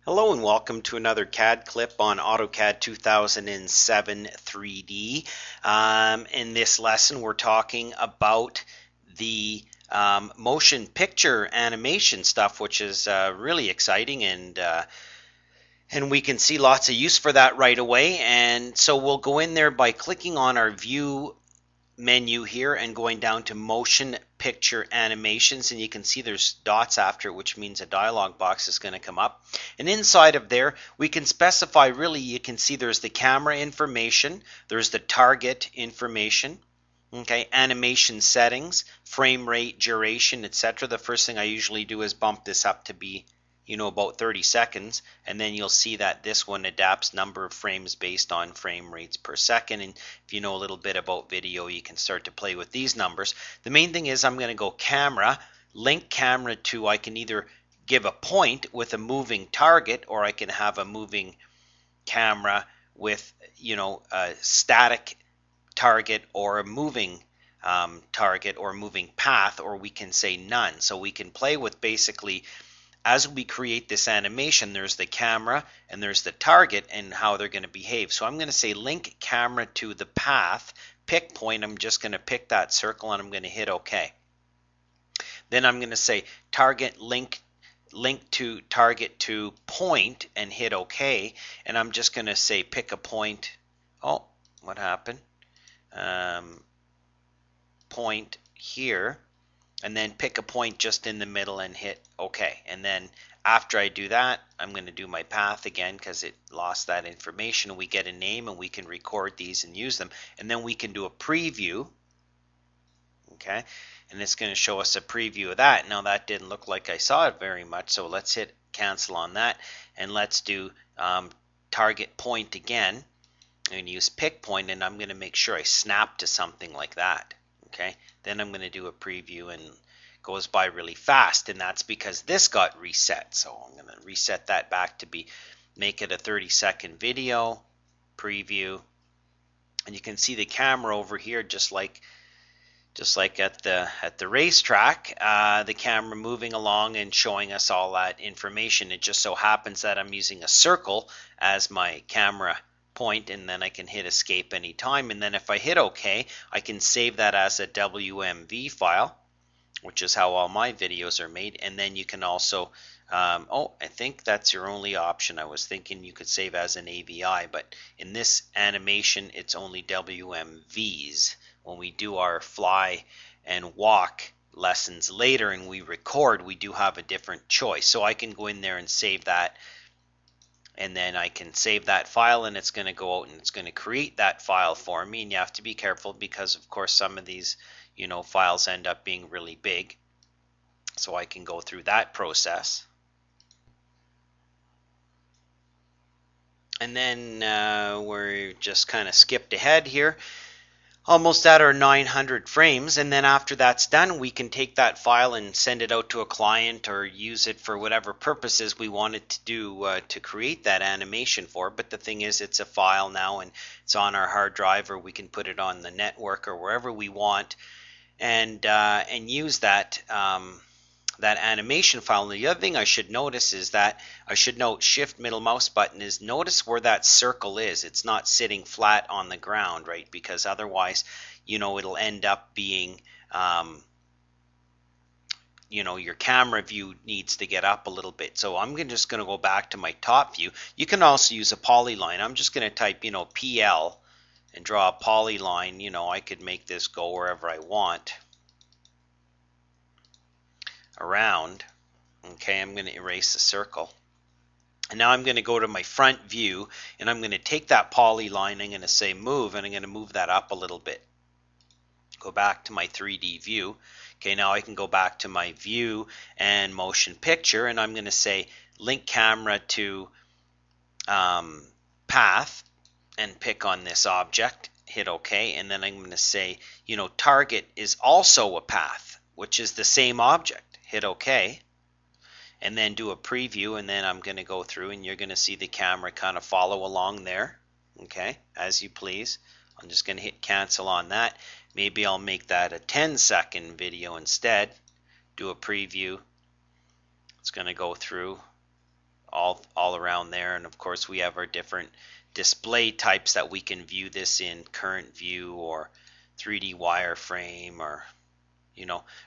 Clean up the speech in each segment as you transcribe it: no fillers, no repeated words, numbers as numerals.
Hello and welcome to another CAD clip on AutoCAD 2007 3D. In this lesson we're talking about the motion picture animation stuff, which is really exciting, and we can see lots of use for that right away. And so we'll go in there by clicking on our view menu here and going down to motion picture animations, and you can see there's dots after it, which means a dialog box is going to come up, and inside of there we can specify, really you can see there's the camera information, there's the target information, okay, animation settings, frame rate, duration, etc. The first thing I usually do is bump this up to be about 30 seconds, and then you'll see that this one adapts number of frames based on frame rates per second. And if you know a little bit about video, you can start to play with these numbers. The main thing is I'm going to go camera, link camera to, I can either give a point with a moving target, or I can have a moving camera with a static target, or a moving target, or moving path, or we can say none. So we can play with, basically, as we create this animation, there's the camera and there's the target and how they're going to behave. So I'm going to say link camera to the path, pick point. I'm just going to pick that circle and I'm going to hit OK. Then I'm going to say target link to target to point and hit OK. And I'm just going to say pick a point. Oh, what happened? Point here. And then pick a point just in the middle and hit OK. And then after I do that, I'm going to do my path again because it lost that information. We get a name and we can record these and use them. And then we can do a preview. Okay, and it's going to show us a preview of that. Now that didn't look like I saw it very much, so let's hit cancel on that. And let's do target point again. I'm going to use pick point, and I'm going to make sure I snap to something like that. Okay, then I'm going to do a preview, and it goes by really fast, and that's because this got reset. So I'm going to reset that back to make it a 30-second video preview, and you can see the camera over here, just like at the racetrack, the camera moving along and showing us all that information. It just so happens that I'm using a circle as my camera point, and then I can hit escape anytime. And then if I hit OK, I can save that as a WMV file, which is how all my videos are made. And then you can also I think that's your only option. I was thinking you could save as an AVI, but in this animation it's only WMVs. When we do our fly and walk lessons later and we record, we do have a different choice. So I can go in there and save that, and then I can save that file, and it's going to go out and it's going to create that file for me. And you have to be careful because, of course, some of these files end up being really big. So I can go through that process. And then we're just kind of skipped ahead here, almost at our 900 frames, and then after that's done, we can take that file and send it out to a client or use it for whatever purposes we wanted to do to create that animation for. But the thing is, it's a file now, and it's on our hard drive, or we can put it on the network or wherever we want, and use that that animation file. And the other thing I should notice is that I should note shift middle mouse button is, notice where that circle is. It's not sitting flat on the ground, right? Because otherwise, it'll end up being, your camera view needs to get up a little bit. So I'm just going to go back to my top view. You can also use a polyline. I'm just going to type, PL and draw a polyline. I could make this go wherever I want around. Okay, I'm going to erase the circle. And now I'm going to go to my front view, and I'm going to take that polyline, I'm going to say move, and I'm going to move that up a little bit. Go back to my 3D view. Okay, now I can go back to my view and motion picture, and I'm going to say link camera to path and pick on this object, hit OK, and then I'm going to say, target is also a path, which is the same object. Hit OK, and then do a preview, and then I'm going to go through, and you're going to see the camera kind of follow along there, okay, as you please. I'm just going to hit cancel on that. Maybe I'll make that a 10-second video instead. Do a preview. It's going to go through, all around there. And of course we have our different display types that we can view this in: current view or 3D wireframe, or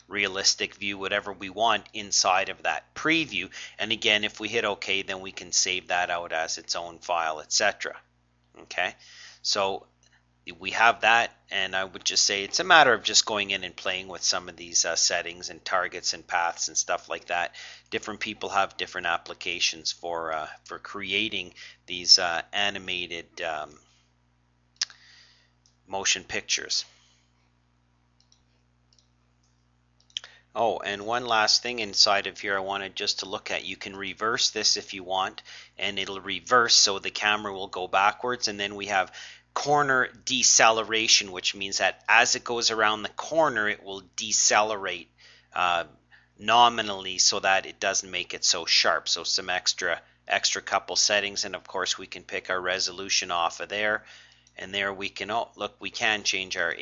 realistic view, whatever we want inside of that preview. And again, if we hit OK, then we can save that out as its own file, etc. Okay, so we have that, and I would just say it's a matter of just going in and playing with some of these settings and targets and paths and stuff like that. Different people have different applications for creating these animated motion pictures. Oh, and one last thing inside of here I wanted just to look at. You can reverse this if you want, and it'll reverse so the camera will go backwards. And then we have corner deceleration, which means that as it goes around the corner, it will decelerate nominally so that it doesn't make it so sharp. So some extra couple settings, and of course we can pick our resolution off of there. And there we can, oh look, we can change our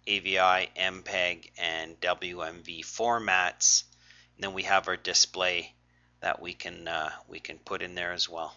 AVI, MPEG, and WMV formats. And then we have our display that we can put in there as well.